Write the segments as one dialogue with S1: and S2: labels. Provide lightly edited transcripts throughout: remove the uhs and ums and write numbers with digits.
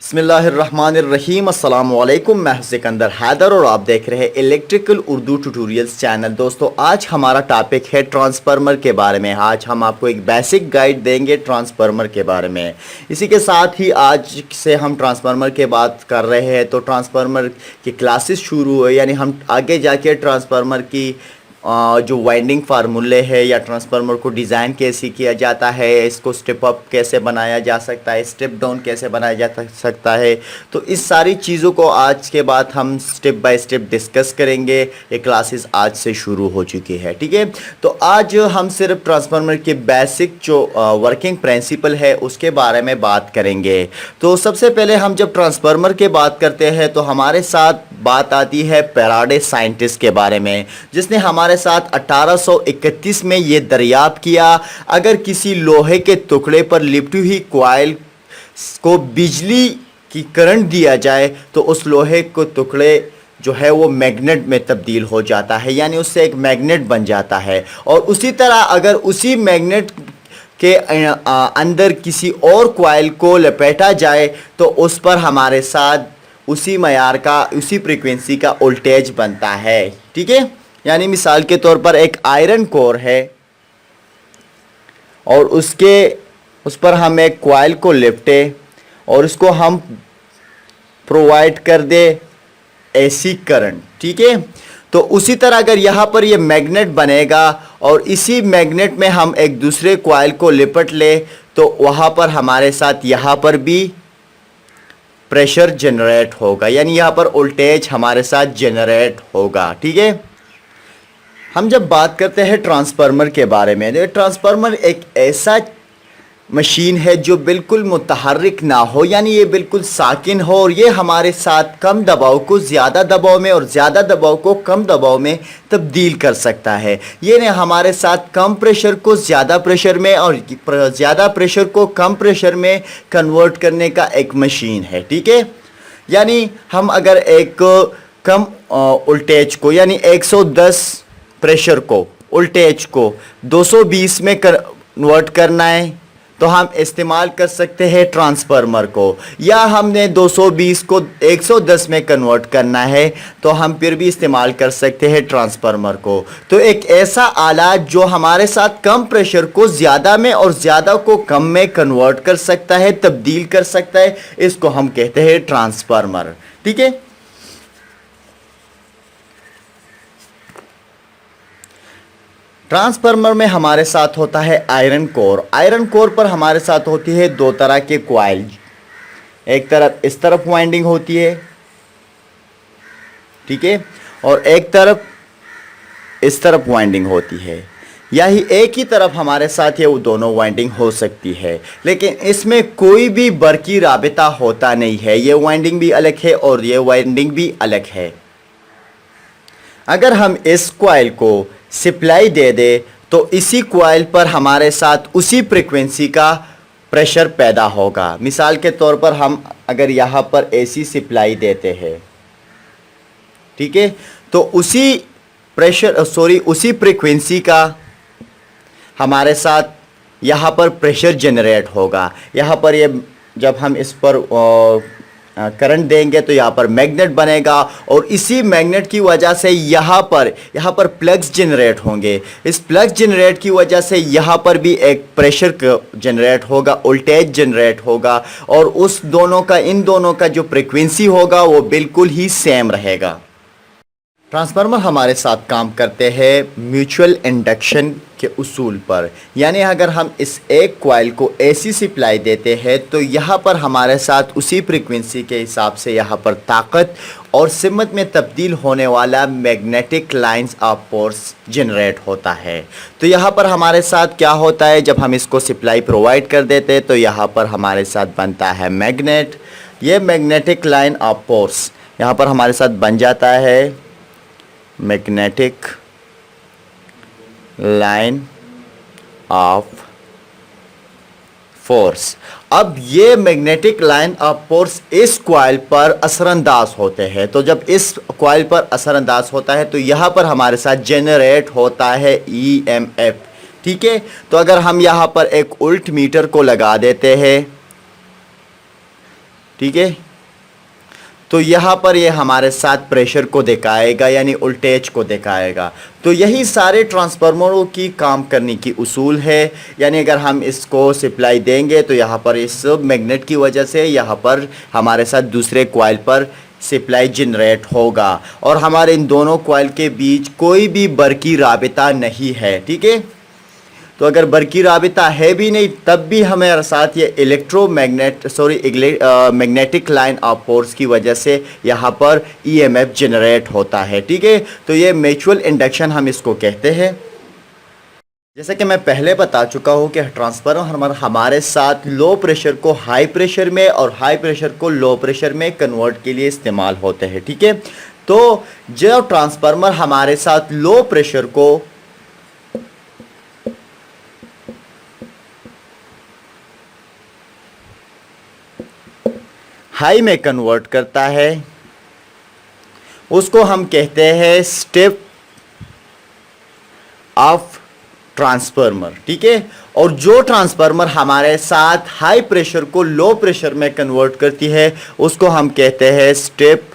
S1: बिस्मिल्लाहिर्रहमानिर्रहीम अस्सलाम वालेकुम। मैं सिकंदर हैदर और आप देख रहे हैं इलेक्ट्रिकल उर्दू ट्यूटोरियल्स चैनल। दोस्तों, आज हमारा टॉपिक है ट्रांसफार्मर के बारे में। आज हम आपको एक बेसिक गाइड देंगे ट्रांसफार्मर के बारे में। इसी के साथ ही आज से हम ट्रांसफार्मर के बात कर रहे हैं, तो ट्रांसफार्मर की क्लासेस शुरू हुए, यानी हम आगे जाके ट्रांसफार्मर की जो वाइंडिंग फार्मूले है या ट्रांसफार्मर को डिज़ाइन कैसे किया जाता है, इसको स्टेप अप कैसे बनाया जा सकता है, स्टेप डाउन कैसे बनाया जा सकता है, तो इस सारी चीज़ों को आज के बाद हम स्टेप बाय स्टेप डिस्कस करेंगे। ये क्लासेस आज से शुरू हो चुकी है, ठीक है। तो आज हम सिर्फ ट्रांसफार्मर के बेसिक जो वर्किंग प्रिंसिपल है उसके बारे में बात करेंगे। तो सबसे पहले हम जब ट्रांसफार्मर की बात करते हैं तो हमारे साथ बात आती है फैराडे साइंटिस्ट के बारे में, जिसने हमारे साथ 1831 में ये दरियाफ्त किया, अगर किसी लोहे के टुकड़े पर लिपटी हुई कॉइल को बिजली की करंट दिया जाए तो उस लोहे को टुकड़े जो है वो मैग्नेट में तब्दील हो जाता है, यानी उससे एक मैग्नेट बन जाता है। और उसी तरह अगर उसी मैग्नेट के अंदर किसी और कॉइल को लपेटा जाए तो उस पर हमारे साथ उसी मयार का, उसी फ्रीक्वेंसी का वोल्टेज बनता है, ठीक है। यानी मिसाल के तौर पर एक आयरन कोर है और उस पर हम एक कॉइल को लिपटे और उसको हम प्रोवाइड कर दे एसी करंट, ठीक है। तो उसी तरह अगर यहाँ पर ये मैग्नेट बनेगा और इसी मैग्नेट में हम एक दूसरे कॉइल को लिपट ले तो वहाँ पर हमारे साथ यहाँ पर भी प्रेशर जनरेट होगा, यानी यहाँ पर वोल्टेज हमारे साथ जनरेट होगा, ठीक है। हम जब बात करते हैं ट्रांसफार्मर के बारे में, तो ट्रांसफार्मर एक ऐसा मशीन है जो बिल्कुल मुतहर्रिक ना हो, यानी ये बिल्कुल साकिन हो, और ये हमारे साथ कम दबाव को ज़्यादा दबाव में और ज़्यादा दबाव को कम दबाव में तब्दील कर सकता है। ये ने हमारे साथ कम प्रेशर को ज़्यादा प्रेशर में और ज़्यादा प्रेशर को कम प्रेशर में कन्वर्ट करने का एक मशीन है, ठीक है। यानी हम अगर एक कम वोल्टेज को, यानी 110 प्रेशर को, वोल्टेज को 220 में कन्वर्ट करना है तो हम इस्तेमाल कर सकते हैं ट्रांसफार्मर को, या हमने 220 को 110 में कन्वर्ट करना है तो हम फिर भी इस्तेमाल कर सकते हैं ट्रांसफार्मर को। तो एक ऐसा आलात जो हमारे साथ कम प्रेशर को ज़्यादा में और ज़्यादा को कम में कन्वर्ट कर सकता है, तब्दील कर सकता है, इसको हम कहते हैं ट्रांसफार्मर, ठीक है। ट्रांसफार्मर में हमारे साथ होता है आयरन कोर। आयरन कोर पर हमारे साथ होती है दो तरह के कॉइल, एक तरफ इस तरफ वाइंडिंग होती है, ठीक है, और एक तरफ इस तरफ वाइंडिंग होती है। यही एक ही तरफ हमारे साथ ये वो दोनों वाइंडिंग हो सकती है, लेकिन इसमें कोई भी बरकी राबिता होता नहीं है। ये वाइंडिंग भी अलग है और ये वाइंडिंग भी अलग है। अगर हम इस कॉइल को सप्लाई दे दे तो इसी कॉइल पर हमारे साथ उसी फ्रीक्वेंसी का प्रेशर पैदा होगा। मिसाल के तौर पर हम अगर यहाँ पर एसी सप्लाई देते हैं, ठीक है, तो उसी फ्रीक्वेंसी का हमारे साथ यहाँ पर प्रेशर जनरेट होगा। यहाँ पर ये जब हम इस पर करंट देंगे तो यहाँ पर मैग्नेट बनेगा और इसी मैग्नेट की वजह से यहाँ पर प्लग्स जनरेट होंगे। इस प्लग जनरेट की वजह से यहाँ पर भी एक प्रेशर जनरेट होगा, वोल्टेज जनरेट होगा, और इन दोनों का जो फ्रीक्वेंसी होगा वो बिल्कुल ही सेम रहेगा। ट्रांसफार्मर हमारे साथ काम करते हैं म्यूचुअल इंडक्शन के उसूल पर, यानी अगर हम इस एक कॉइल को एसी सप्लाई देते हैं तो यहाँ पर हमारे साथ उसी फ्रीक्वेंसी के हिसाब से यहाँ पर ताकत और सिमत में तब्दील होने वाला magnetic lines of force generate होता है। तो यहाँ पर हमारे साथ क्या होता है, जब हम इसको सप्लाई प्रोवाइड कर देते हैं तो यहाँ पर हमारे साथ बनता है मैग्नेट। ये मैग्नेटिक लाइन ऑफ फोर्स यहाँ पर हमारे साथ बन जाता है मैग्नेटिक लाइन ऑफ फोर्स। अब ये मैग्नेटिक लाइन ऑफ फोर्स इस कॉइल पर असरअंदाज होते हैं। तो जब इस कॉइल पर असरअंदाज होता है तो यहाँ पर हमारे साथ जनरेट होता है ईएमएफ, ठीक है। तो अगर हम यहाँ पर एक उल्ट मीटर को लगा देते हैं ठीक है। तो यहाँ पर ये हमारे साथ प्रेशर को दिखाएगा यानी वोल्टेज को दिखाएगा। तो यही सारे ट्रांसफार्मरों की काम करने की उसूल है। यानी अगर हम इसको सप्लाई देंगे तो यहाँ पर इस मैग्नेट की वजह से यहाँ पर हमारे साथ दूसरे कॉइल पर सप्लाई जनरेट होगा और हमारे इन दोनों कॉइल के बीच कोई भी बरकी राबिता नहीं है, ठीक है। तो अगर बरकी राबिता है भी नहीं तब भी हमारे साथ ये मैग्नेटिक लाइन ऑफ फोर्स की वजह से यहाँ पर ईएमएफ जनरेट होता है, ठीक है। तो ये म्यूचुअल इंडक्शन हम इसको कहते हैं। जैसा कि मैं पहले बता चुका हूँ कि ट्रांसफार्मर हमारे साथ लो प्रेशर को हाई प्रेशर में और हाई प्रेशर को लो प्रेशर में कन्वर्ट के लिए इस्तेमाल होते हैं, ठीक है। तो जो ट्रांसफार्मर हमारे साथ लो प्रेशर को हाई में कन्वर्ट करता है उसको हम कहते हैं स्टेप ऑफ ट्रांसफार्मर, ठीक है। और जो ट्रांसफार्मर हमारे साथ हाई प्रेशर को लो प्रेशर में कन्वर्ट करती है उसको हम कहते हैं स्टेप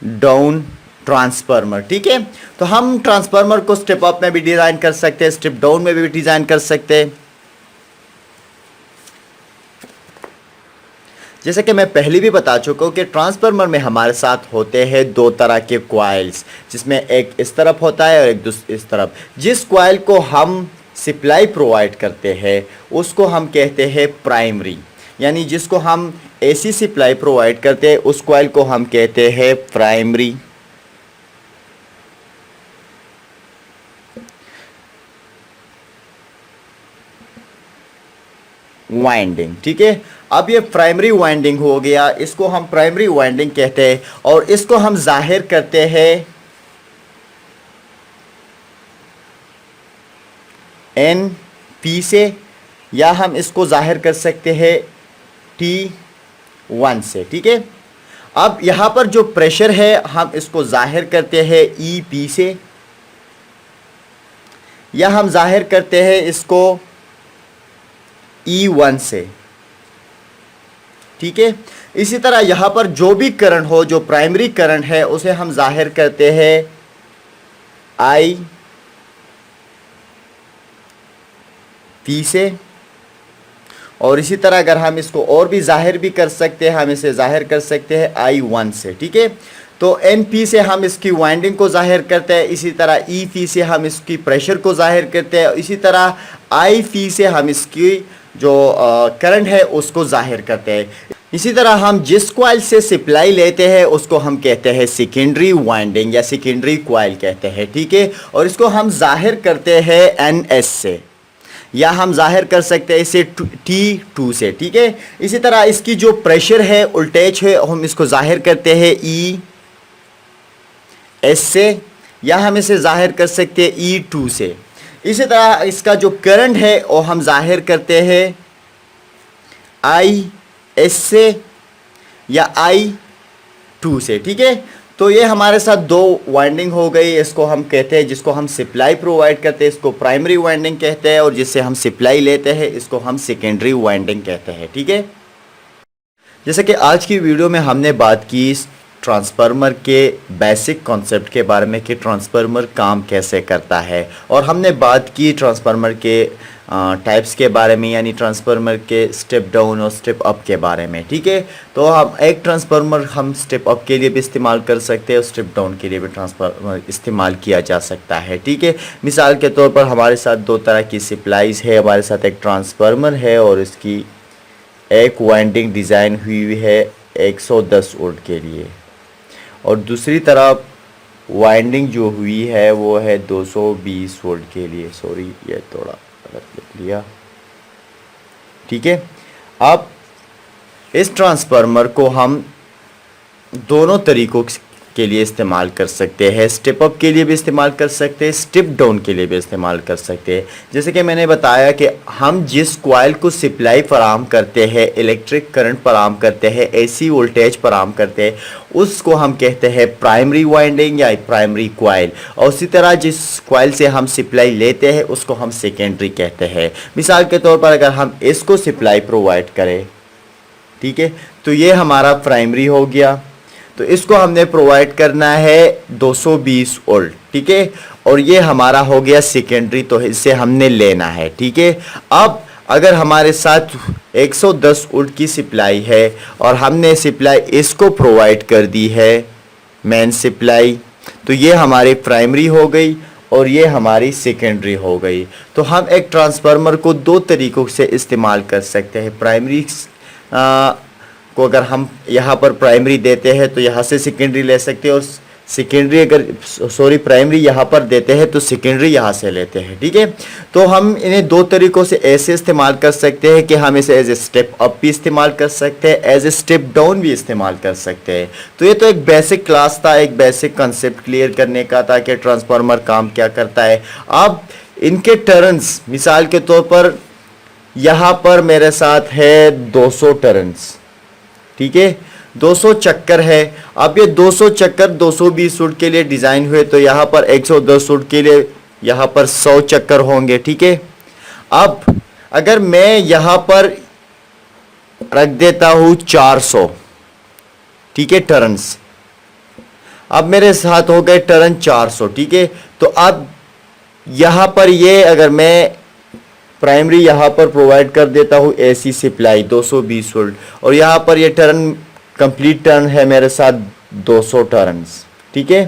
S1: डाउन ट्रांसफार्मर, ठीक है। तो हम ट्रांसफार्मर को स्टेप अप में भी डिजाइन कर सकते हैं, स्टेप डाउन में भी डिजाइन कर सकते हैं। जैसे कि मैं पहले भी बता चुका हूँ कि ट्रांसफार्मर में हमारे साथ होते हैं दो तरह के कॉइल्स, जिसमें एक इस तरफ होता है और एक इस तरफ। जिस कॉइल को हम सप्लाई प्रोवाइड करते हैं उसको हम कहते हैं प्राइमरी, यानी जिसको हम एसी सप्लाई प्रोवाइड करते हैं उस कॉइल को हम कहते हैं प्राइमरी। वाइंडिंग, ठीक है। अब ये प्राइमरी वाइंडिंग हो गया, इसको हम प्राइमरी वाइंडिंग कहते हैं और इसको हम जाहिर करते हैं एन पी से, या हम इसको जाहिर कर सकते हैं T1 से, ठीक है। अब यहाँ पर जो प्रेशर है हम इसको जाहिर करते हैं ई पी से, या हम जाहिर करते हैं इसको E1 से, ठीक है। इसी तरह यहाँ पर जो भी करंट हो, जो प्राइमरी करंट है उसे हम जाहिर करते हैं आई पी से। और इसी तरह अगर हम इसको और भी जाहिर भी कर सकते हैं, हम इसे जाहिर कर सकते हैं I1 से, ठीक है। तो एन पी से हम इसकी वाइंडिंग को जाहिर करते हैं, इसी तरह ई पी से हम इसकी प्रेशर को जाहिर करते हैं, इसी तरह आई पी से हम इसकी जो करंट है उसको जाहिर करते हैं। इसी तरह हम जिस कॉइल से सप्लाई लेते हैं उसको हम कहते हैं सेकेंडरी वाइंडिंग या सेकेंडरी कॉइल कहते हैं, ठीक है। और इसको हम जाहिर करते हैं एन एस से, या हम जाहिर कर सकते हैं इसे T2 से, ठीक है। इसी तरह इसकी जो प्रेशर है वोल्टेज है हम इसको जाहिर करते हैं ई एस से, या हम इसे जाहिर कर सकते हैं E2 से। इसी तरह इसका जो करंट है वो हम जाहिर करते हैं आई एस से या I2 से, ठीक है। तो ये हमारे साथ दो वाइंडिंग हो गई, इसको हम कहते हैं, जिसको हम सप्लाई प्रोवाइड करते हैं इसको प्राइमरी वाइंडिंग कहते हैं, और जिससे हम सप्लाई लेते हैं इसको हम सेकेंडरी वाइंडिंग कहते हैं, ठीक है। जैसे कि आज की वीडियो में हमने बात की ट्रांसफार्मर के बेसिक कॉन्सेप्ट के बारे में कि ट्रांसफार्मर काम कैसे करता है, और हमने बात की ट्रांसफार्मर के टाइप्स के बारे में, यानी ट्रांसफार्मर के स्टेप डाउन और स्टेप अप के बारे में, ठीक है। तो हम एक ट्रांसफार्मर हम स्टेप अप के लिए भी इस्तेमाल कर सकते हैं और स्टेप डाउन के लिए भी ट्रांसफार्मर इस्तेमाल किया जा सकता है, ठीक है। मिसाल के तौर पर हमारे साथ दो तरह की सप्लाईज है, हमारे साथ एक ट्रांसफार्मर है और इसकी एक वाइंडिंग डिज़ाइन हुई है 110 वोल्ट के लिए, और दूसरी तरफ वाइंडिंग जो हुई है वो है 220 वोल्ट के लिए। सॉरी, ये थोड़ा गलत लिख लिया, ठीक है। अब इस ट्रांसफार्मर को हम दोनों तरीकों के लिए इस्तेमाल कर सकते हैं, स्टेप अप के लिए भी इस्तेमाल कर सकते हैं, स्टेप डाउन के लिए भी इस्तेमाल कर सकते हैं। जैसे कि मैंने बताया कि हम जिस कॉइल को सप्लाई फराहम करते हैं, इलेक्ट्रिक करंट फराहम करते हैं, एसी वोल्टेज फराहम करते हैं, उसको हम कहते हैं प्राइमरी वाइंडिंग या प्राइमरी कॉइल, और उसी तरह जिस कॉइल से हम सप्लाई लेते हैं उसको हम सेकेंडरी कहते हैं। मिसाल के तौर पर अगर हम इसको सप्लाई प्रोवाइड करें ठीक है। तो ये हमारा प्राइमरी हो गया, तो इसको हमने प्रोवाइड करना है 220 वोल्ट, ठीक है। और ये हमारा हो गया सेकेंडरी, तो इसे हमने लेना है, ठीक है। अब अगर हमारे साथ 110 वोल्ट की सप्लाई है और हमने सप्लाई इसको प्रोवाइड कर दी है मेन सप्लाई, तो ये हमारी प्राइमरी हो गई और ये हमारी सेकेंडरी हो गई। तो हम एक ट्रांसफार्मर को दो तरीक़ों से इस्तेमाल कर सकते हैं। प्राइमरी को अगर हम यहाँ पर प्राइमरी देते हैं तो यहाँ से सेकेंडरी ले सकते हैं, और सेकेंडरी अगर प्राइमरी यहाँ पर देते हैं तो सेकेंडरी यहाँ से लेते हैं, ठीक है। तो हम इन्हें दो तरीक़ों से ऐसे इस्तेमाल कर सकते हैं कि हम इसे एज ए स्टेप अप भी इस्तेमाल कर सकते हैं, एज ए स्टेप डाउन भी इस्तेमाल कर सकते हैं। तो ये तो एक बेसिक क्लास था, एक बेसिक कंसेप्ट क्लियर करने का था कि ट्रांसफार्मर काम क्या करता है। अब इनके टर्न्स, मिसाल के तौर पर यहाँ पर मेरे साथ है 200 टर्न्स, ठीक है, 200 चक्कर है। अब ये 200 चक्कर 220 वोल्ट के लिए डिज़ाइन हुए, तो यहाँ पर 110 वोल्ट के लिए यहाँ पर 100 चक्कर होंगे, ठीक है। अब अगर मैं यहाँ पर रख देता हूँ 400, ठीक है, टर्न्स, अब मेरे साथ हो गए टर्न 400, ठीक है। तो अब यहाँ पर ये अगर मैं प्राइमरी यहाँ पर प्रोवाइड कर देता हूँ एसी सप्लाई 220 वोल्ट, और यहाँ पर ये टर्न कंप्लीट टर्न है मेरे साथ 200 टर्न्स, ठीक है।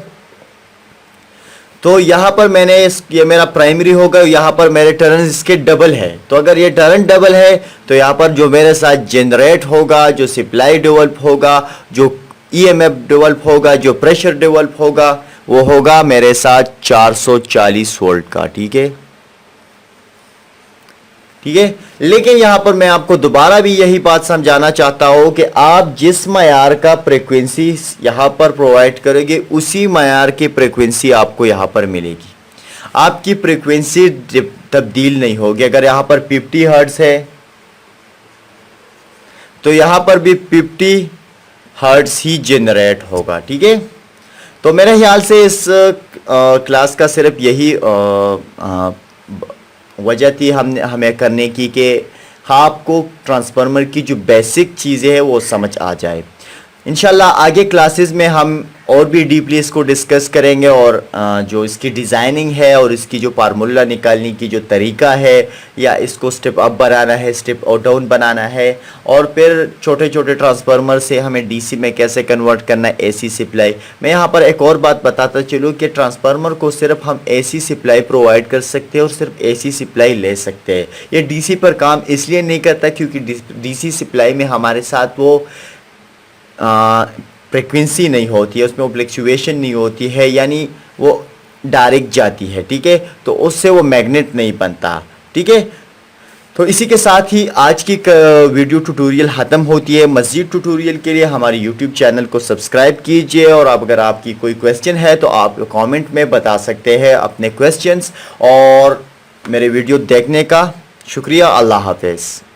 S1: तो यहाँ पर मैंने ये मेरा प्राइमरी होगा, यहाँ पर मेरे टर्न इसके डबल है। तो अगर ये टर्न डबल है तो यहाँ पर जो मेरे साथ जनरेट होगा, जो सप्लाई डेवलप होगा, जो ईएमएफ डेवलप होगा, जो प्रेशर डेवलप होगा, वो होगा मेरे साथ 440 वोल्ट का, ठीक है, ठीक है। लेकिन यहां पर मैं आपको दोबारा भी यही बात समझाना चाहता हूं कि आप जिस मयार का फ्रीक्वेंसी यहां पर प्रोवाइड करोगे उसी मयार की फ्रीक्वेंसी आपको यहां पर मिलेगी। आपकी फ्रीक्वेंसी तब्दील नहीं होगी। अगर यहां पर 50 हर्ट्ज है तो यहां पर भी 50 हर्ट्ज ही जनरेट होगा, ठीक है। तो मेरे ख्याल से इस क्लास का सिर्फ यही वजह थी हमें करने की कि आपको ट्रांसफार्मर की जो बेसिक चीज़ें हैं वो समझ आ जाए। इंशाल्लाह आगे क्लासेस में हम और भी डीपली इसको डिस्कस करेंगे, और जो इसकी डिज़ाइनिंग है और इसकी जो फार्मूला निकालने की जो तरीका है, या इसको स्टेप अप बनाना है, स्टेप डाउन बनाना है, और फिर छोटे छोटे ट्रांसफार्मर से हमें डीसी में कैसे कन्वर्ट करना है, एसी सप्लाई। मैं यहाँ पर एक और बात बताता चलूँ कि ट्रांसफार्मर को सिर्फ हम एसी सप्लाई प्रोवाइड कर सकते हैं और सिर्फ एसी सप्लाई ले सकते हैं। ये डीसी पर काम इसलिए नहीं करता क्योंकि डीसी सप्लाई में हमारे साथ वो फ्रिक्वेंसी नहीं होती है, उसमें वो फ्लक्चुएशन नहीं होती है, यानी वो डायरेक्ट जाती है, ठीक है। तो उससे वो मैग्नेट नहीं बनता, ठीक है। तो इसी के साथ ही आज की वीडियो ट्यूटोरियल ख़त्म होती है। मज़ीद ट्यूटोरियल के लिए हमारे यूट्यूब चैनल को सब्सक्राइब कीजिए, और अगर आपकी कोई क्वेश्चन है तो आप कमेंट में बता सकते हैं अपने क्वेश्चंस। और मेरे वीडियो देखने का शुक्रिया। अल्लाह हाफ़िज़।